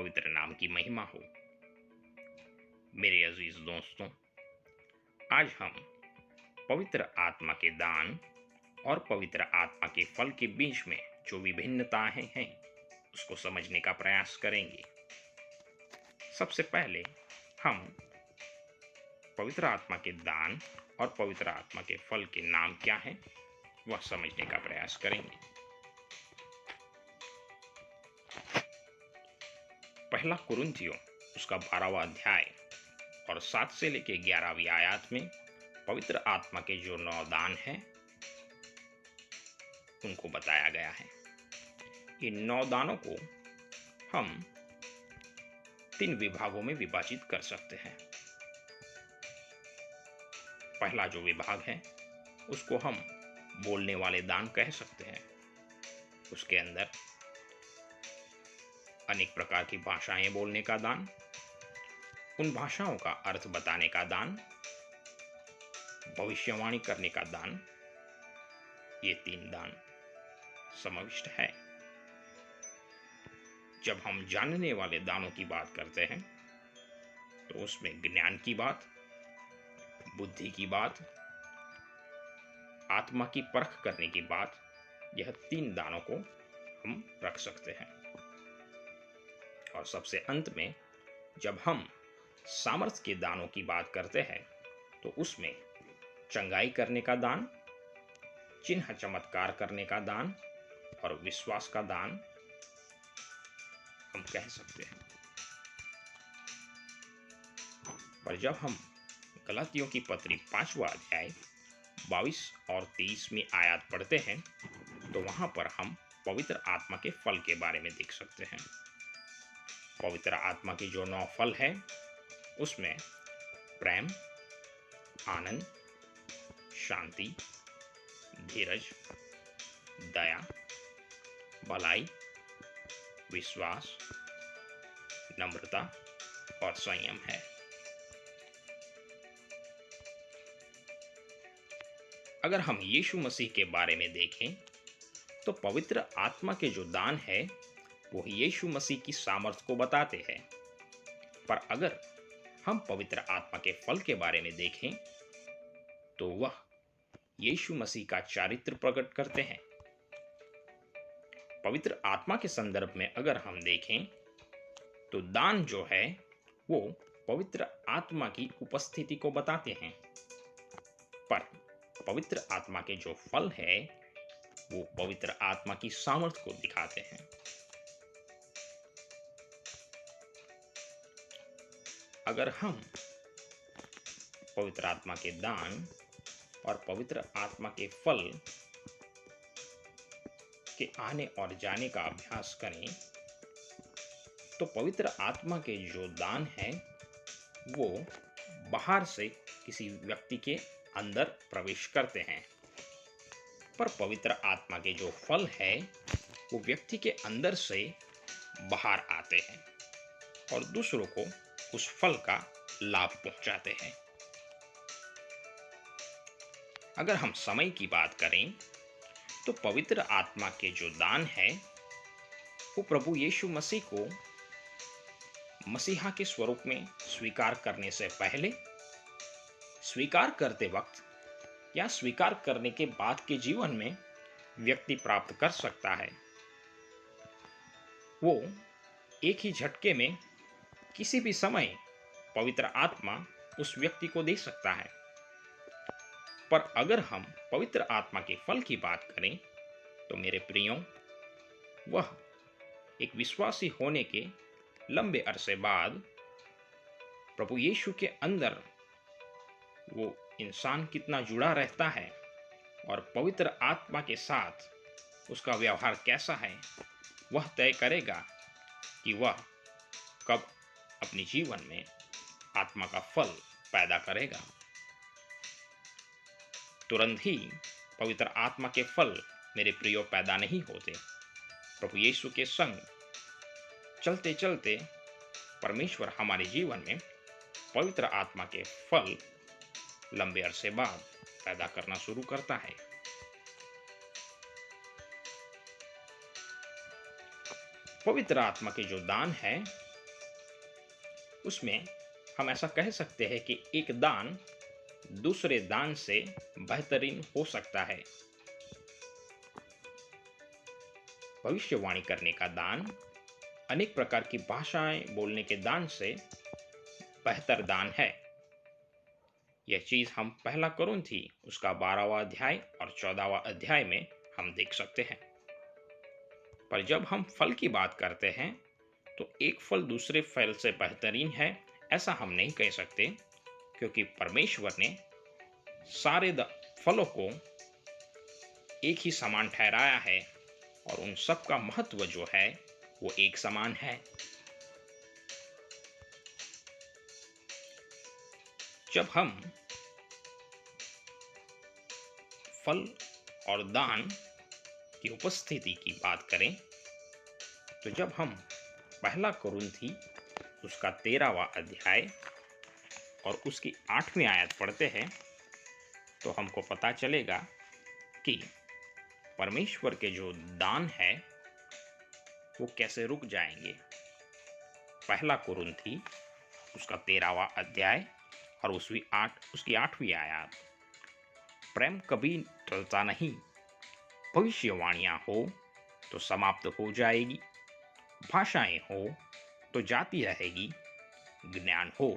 पवित्र नाम की महिमा हो। मेरे अजीज दोस्तों, आज हम पवित्र आत्मा के दान और पवित्र आत्मा के फल के बीच में जो विभिन्नताएं हैं उसको समझने का प्रयास करेंगे। सबसे पहले हम पवित्र आत्मा के दान और पवित्र आत्मा के फल के नाम क्या हैं वह समझने का प्रयास करेंगे। पहला कुरिन्थियों उसका 12वां अध्याय और 7 से लेके 11वीं आयत में पवित्र आत्मा के जो 9 दान हैं उनको बताया गया है। इन 9 दानों को हम 3 विभागों में विभाजित कर सकते हैं। पहला जो विभाग है उसको हम बोलने वाले दान कह सकते हैं। उसके अंदर अनेक प्रकार की भाषाएं बोलने का दान, उन भाषाओं का अर्थ बताने का दान, भविष्यवाणी करने का दान, ये 3 दान समाविष्ट है। जब हम जानने वाले दानों की बात करते हैं तो उसमें ज्ञान की बात, बुद्धि की बात, आत्मा की परख करने की बात, यह 3 दानों को हम रख सकते हैं। और सबसे अंत में जब हम सामर्थ्य के दानों की बात करते हैं तो उसमें चंगाई करने का दान, चिन्ह चमत्कार करने का दान और विश्वास का दान हम कह सकते हैं। पर जब हम गलातियों की पत्री 5वां अध्याय 22 और 23वीं आयत पढ़ते हैं तो वहां पर हम पवित्र आत्मा के फल के बारे में देख सकते हैं। पवित्र आत्मा के जो 9 फल हैं उसमें प्रेम, आनंद, शांति, धीरज, दया, भलाई, विश्वास, नम्रता और संयम है। अगर हम यीशु मसीह के बारे में देखें तो पवित्र आत्मा के जो दान है वो यीशु मसीह की सामर्थ्य को बताते हैं। पर अगर हम पवित्र आत्मा के फल के बारे में देखें तो वह यीशु मसीह का चारित्र प्रकट करते हैं। पवित्र आत्मा के संदर्भ में अगर हम देखें तो दान जो है वो पवित्र आत्मा की उपस्थिति को बताते हैं, पर पवित्र आत्मा के जो फल है वो पवित्र आत्मा की सामर्थ्य को दिखाते हैं। अगर हम पवित्र आत्मा के दान और पवित्र आत्मा के फल के आने और जाने का अभ्यास करें तो पवित्र आत्मा के जो दान है वो बाहर से किसी व्यक्ति के अंदर प्रवेश करते हैं, पर पवित्र आत्मा के जो फल है वो व्यक्ति के अंदर से बाहर आते हैं और दूसरों को उस फल का लाभ पहुंचाते हैं। अगर हम समय की बात करें तो पवित्र आत्मा के जो दान है वो प्रभु यीशु मसीह को मसीहा के स्वरूप में स्वीकार करने से पहले, स्वीकार करते वक्त या स्वीकार करने के बाद के जीवन में व्यक्ति प्राप्त कर सकता है। वो एक ही झटके में किसी भी समय पवित्र आत्मा उस व्यक्ति को दे सकता है। पर अगर हम पवित्र आत्मा के फल की बात करें तो मेरे प्रियों, वह एक विश्वासी होने के लंबे अरसे बाद प्रभु यीशु के अंदर वो इंसान कितना जुड़ा रहता है और पवित्र आत्मा के साथ उसका व्यवहार कैसा है वह तय करेगा कि वह कब अपने जीवन में आत्मा का फल पैदा करेगा। तुरंत ही पवित्र आत्मा के फल मेरे प्रियो पैदा नहीं होते। प्रभु यीशु के संग चलते चलते परमेश्वर हमारे जीवन में पवित्र आत्मा के फल लंबे अरसे बाद पैदा करना शुरू करता है। पवित्र आत्मा के जो दान है उसमें हम ऐसा कह सकते हैं कि एक दान दूसरे दान से बेहतरीन हो सकता है। भविष्यवाणी करने का दान अनेक प्रकार की भाषाएं बोलने के दान से बेहतर दान है। यह चीज हम पहला कुरिन्थी उसका 12वां अध्याय और 14वां अध्याय में हम देख सकते हैं। पर जब हम फल की बात करते हैं तो एक फल दूसरे फल से बेहतरीन है ऐसा हम नहीं कह सकते, क्योंकि परमेश्वर ने सारे फलों को एक ही समान ठहराया है और उन सब का महत्व जो है वो एक समान है। जब हम फल और दान की उपस्थिति की बात करें तो जब हम पहला कुरिन्थी उसका 13वां अध्याय और उसकी 8वीं आयत पढ़ते हैं तो हमको पता चलेगा कि परमेश्वर के जो दान है वो कैसे रुक जाएंगे। पहला कुरिन्थी उसका 13वां अध्याय और उसकी 8वीं आयत, प्रेम कभी टलता नहीं, भविष्यवाणियां हो तो समाप्त हो जाएगी, भाषाएं हो तो जाती रहेगी, ज्ञान हो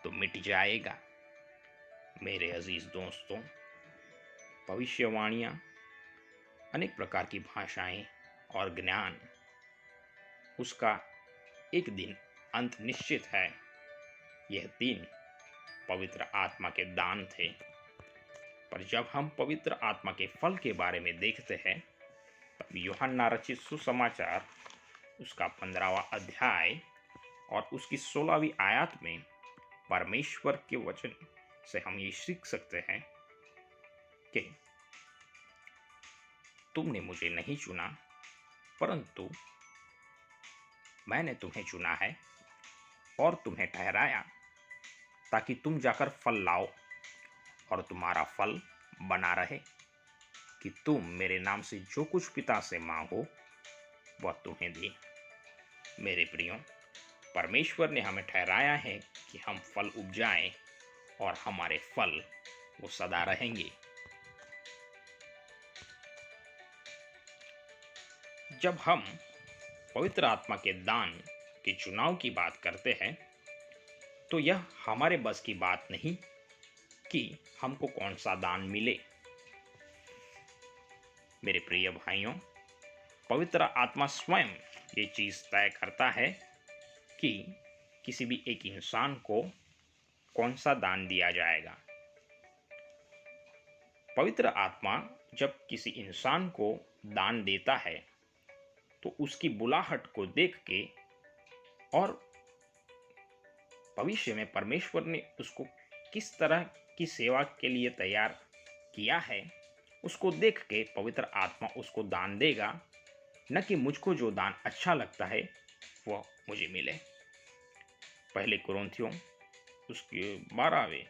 तो मिट जाएगा। मेरे अजीज दोस्तों, भविष्यवाणियां, अनेक प्रकार की भाषाएं और ज्ञान, उसका एक दिन अंत निश्चित है। यह दिन पवित्र आत्मा के दान थे। पर जब हम पवित्र आत्मा के फल के बारे में देखते हैं तब यूहन्ना रचित सुसमाचार उसका 15वां अध्याय और उसकी 16वीं आयत में परमेश्वर के वचन से हम ये सीख सकते हैं कि तुमने मुझे नहीं चुना परंतु मैंने तुम्हें चुना है और तुम्हें ठहराया ताकि तुम जाकर फल लाओ और तुम्हारा फल बना रहे, कि तुम मेरे नाम से जो कुछ पिता से मांगो वह तुम्हें दे। मेरे प्रियो, परमेश्वर ने हमें ठहराया है कि हम फल उपजाएं और हमारे फल वो सदा रहेंगे। जब हम पवित्र आत्मा के दान के चुनाव की बात करते हैं तो यह हमारे बस की बात नहीं कि हमको कौन सा दान मिले। मेरे प्रिय भाइयों, पवित्र आत्मा स्वयं ये चीज तय करता है कि किसी भी एक इंसान को कौन सा दान दिया जाएगा। पवित्र आत्मा जब किसी इंसान को दान देता है तो उसकी बुलाहट को देख के और भविष्य में परमेश्वर ने उसको किस तरह की सेवा के लिए तैयार किया है उसको देख के पवित्र आत्मा उसको दान देगा, न कि मुझको जो दान अच्छा लगता है वह मुझे मिले। पहले कुरिन्थियों उसके 12वें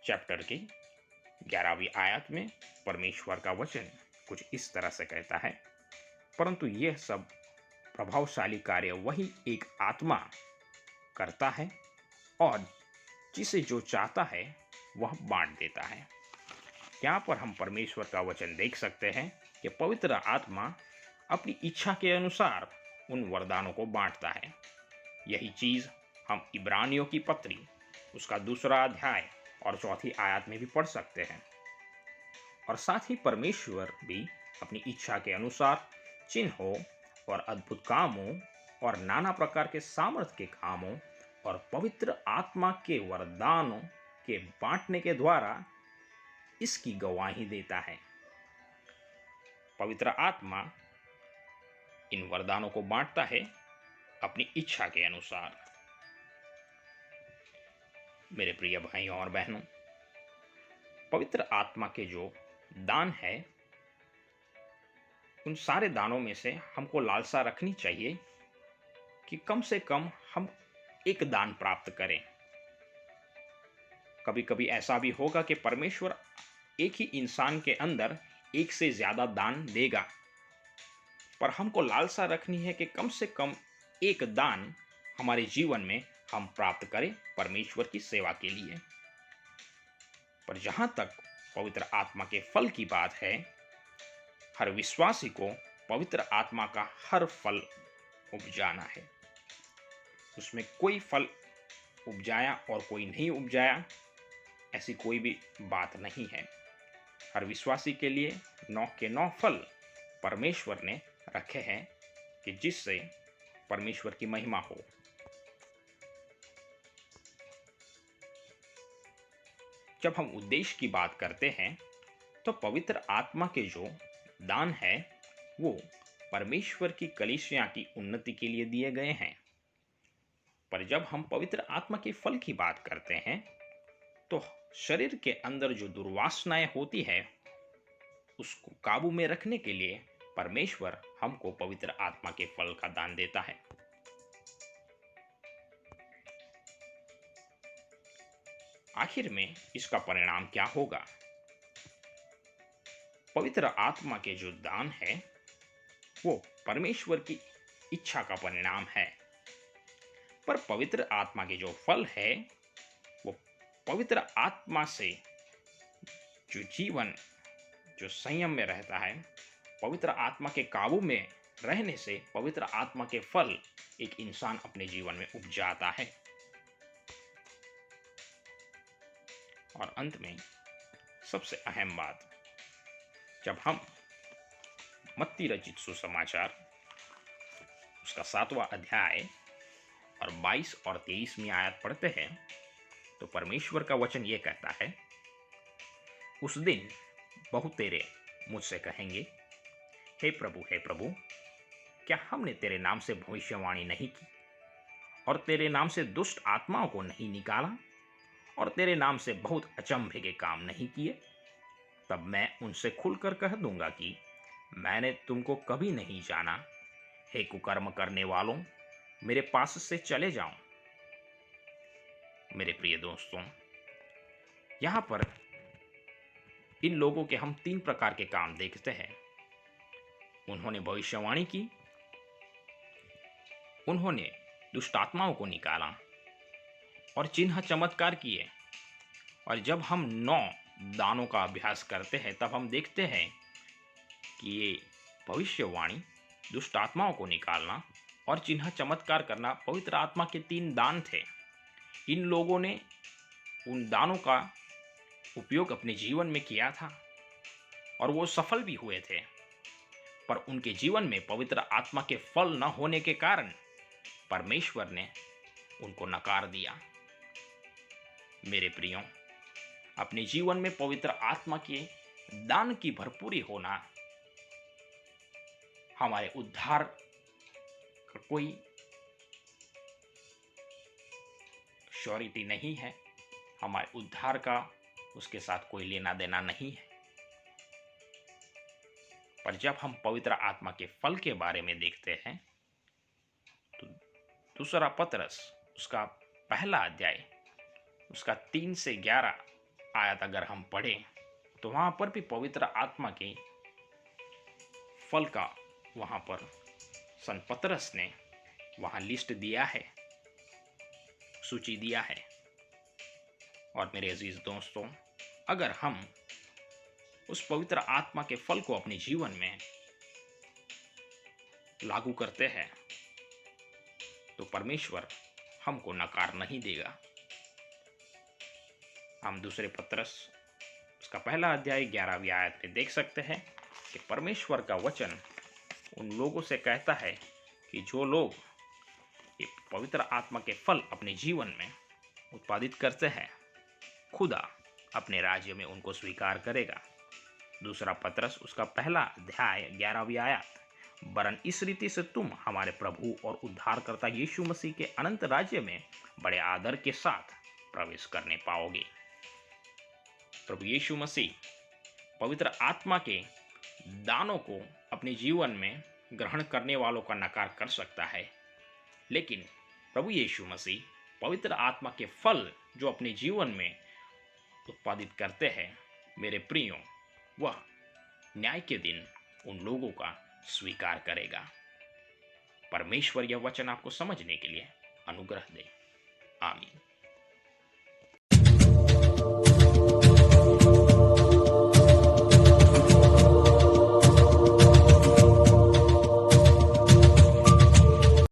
चैप्टर की 11वीं आयत में परमेश्वर का वचन कुछ इस तरह से कहता है, परंतु यह सब प्रभावशाली कार्य वही एक आत्मा करता है और जिसे जो चाहता है वह बांट देता है। यहाँ पर हम परमेश्वर का वचन देख सकते हैं कि पवित्र आत्मा अपनी इच्छा के अनुसार उन वरदानों को बांटता है। यही चीज हम इब्रानियों की पत्री उसका 2 अध्याय और 4 आयत में भी पढ़ सकते हैं। और साथ ही परमेश्वर भी अपनी इच्छा के अनुसार चिन्हों और अद्भुत कामों और नाना प्रकार के सामर्थ के कामों और पवित्र आत्मा के वरदानों के बांटने के द्वारा इसकी गवाही देता है। पवित्र आत्मा इन वरदानों को बांटता है अपनी इच्छा के अनुसार। मेरे प्रिय भाइयों और बहनों, पवित्र आत्मा के जो दान है उन सारे दानों में से हमको लालसा रखनी चाहिए कि कम से कम हम एक दान प्राप्त करें। कभी कभी ऐसा भी होगा कि परमेश्वर एक ही इंसान के अंदर एक से ज्यादा दान देगा, पर हमको लालसा रखनी है कि कम से कम एक दान हमारे जीवन में हम प्राप्त करें परमेश्वर की सेवा के लिए। पर जहां तक पवित्र आत्मा के फल की बात है, हर विश्वासी को पवित्र आत्मा का हर फल उपजाना है। उसमें कोई फल उपजाया और कोई नहीं उपजाया, ऐसी कोई भी बात नहीं है। हर विश्वासी के लिए 9 के 9 फल परमेश्वर ने रखे हैं कि जिससे परमेश्वर की महिमा हो। जब हम उद्देश्य की बात करते हैं तो पवित्र आत्मा के जो दान है वो परमेश्वर की कलीसिया की उन्नति के लिए दिए गए हैं। पर जब हम पवित्र आत्मा के फल की बात करते हैं तो शरीर के अंदर जो दुर्वासनाएं होती है उसको काबू में रखने के लिए परमेश्वर हमको पवित्र आत्मा के फल का दान देता है। आखिर में इसका परिणाम क्या होगा? पवित्र आत्मा के जो दान है वो परमेश्वर की इच्छा का परिणाम है। पर पवित्र आत्मा के जो फल है वो पवित्र आत्मा से जो जीवन जो संयम में रहता है, पवित्र आत्मा के काबू में रहने से पवित्र आत्मा के फल एक इंसान अपने जीवन में उपजाता है। और अंत में सबसे अहम बात, जब हम मत्ती रचित सुसमाचार उसका 7वां अध्याय और 22 और 23वीं आयत पढ़ते हैं तो परमेश्वर का वचन ये कहता है, उस दिन बहुतेरे मुझसे कहेंगे, हे प्रभु, क्या हमने तेरे नाम से भविष्यवाणी नहीं की और तेरे नाम से दुष्ट आत्माओं को नहीं निकाला और तेरे नाम से बहुत अचंभे के काम नहीं किए? तब मैं उनसे खुलकर कह दूंगा कि मैंने तुमको कभी नहीं जाना। हे कुकर्म करने वालों, मेरे पास से चले जाओ। मेरे प्रिय दोस्तों, यहां पर इन लोगों के हम 3 प्रकार के काम देखते हैं। उन्होंने भविष्यवाणी की, उन्होंने दुष्ट आत्माओं को निकाला और चिन्ह चमत्कार किए। और जब हम 9 दानों का अभ्यास करते हैं तब हम देखते हैं कि ये भविष्यवाणी, दुष्ट आत्माओं को निकालना और चिन्ह चमत्कार करना पवित्र आत्मा के 3 दान थे। इन लोगों ने उन दानों का उपयोग अपने जीवन में किया था और वो सफल भी हुए थे, पर उनके जीवन में पवित्र आत्मा के फल न होने के कारण परमेश्वर ने उनको नकार दिया। मेरे प्रियो, अपने जीवन में पवित्र आत्मा के दान की भरपूरी होना हमारे उद्धार का कोई श्योरिटी नहीं है, हमारे उद्धार का उसके साथ कोई लेना देना नहीं है। पर जब हम पवित्र आत्मा के फल के बारे में देखते हैं तो दूसरा पतरस उसका पहला अध्याय उसका 3 से 11 आयत अगर हम पढ़ें तो वहां पर भी पवित्र आत्मा के फल का वहां पर संत पतरस ने वहां लिस्ट दिया है, सूची दिया है। और मेरे अजीज दोस्तों, अगर हम उस पवित्र आत्मा के फल को अपने जीवन में लागू करते हैं तो परमेश्वर हमको नकार नहीं देगा। हम दूसरे पतरस उसका पहला अध्याय 11वीं आयत में देख सकते हैं कि परमेश्वर का वचन उन लोगों से कहता है कि जो लोग ये पवित्र आत्मा के फल अपने जीवन में उत्पादित करते हैं, खुदा अपने राज्य में उनको स्वीकार करेगा। दूसरा पतरस उसका पहला अध्याय 11वीं आयत, वरन इस रीति से तुम हमारे प्रभु और उद्धारकर्ता यीशु मसीह के अनंत राज्य में बड़े आदर के साथ प्रवेश करने पाओगे। प्रभु यीशु मसीह पवित्र आत्मा के दानों को अपने जीवन में ग्रहण करने वालों का नकार कर सकता है, लेकिन प्रभु यीशु मसीह पवित्र आत्मा के फल जो अपने जीवन में उत्पादित करते हैं, मेरे प्रियो, वह न्याय के दिन उन लोगों का स्वीकार करेगा। परमेश्वर यह वचन आपको समझने के लिए अनुग्रह दे। आमीन।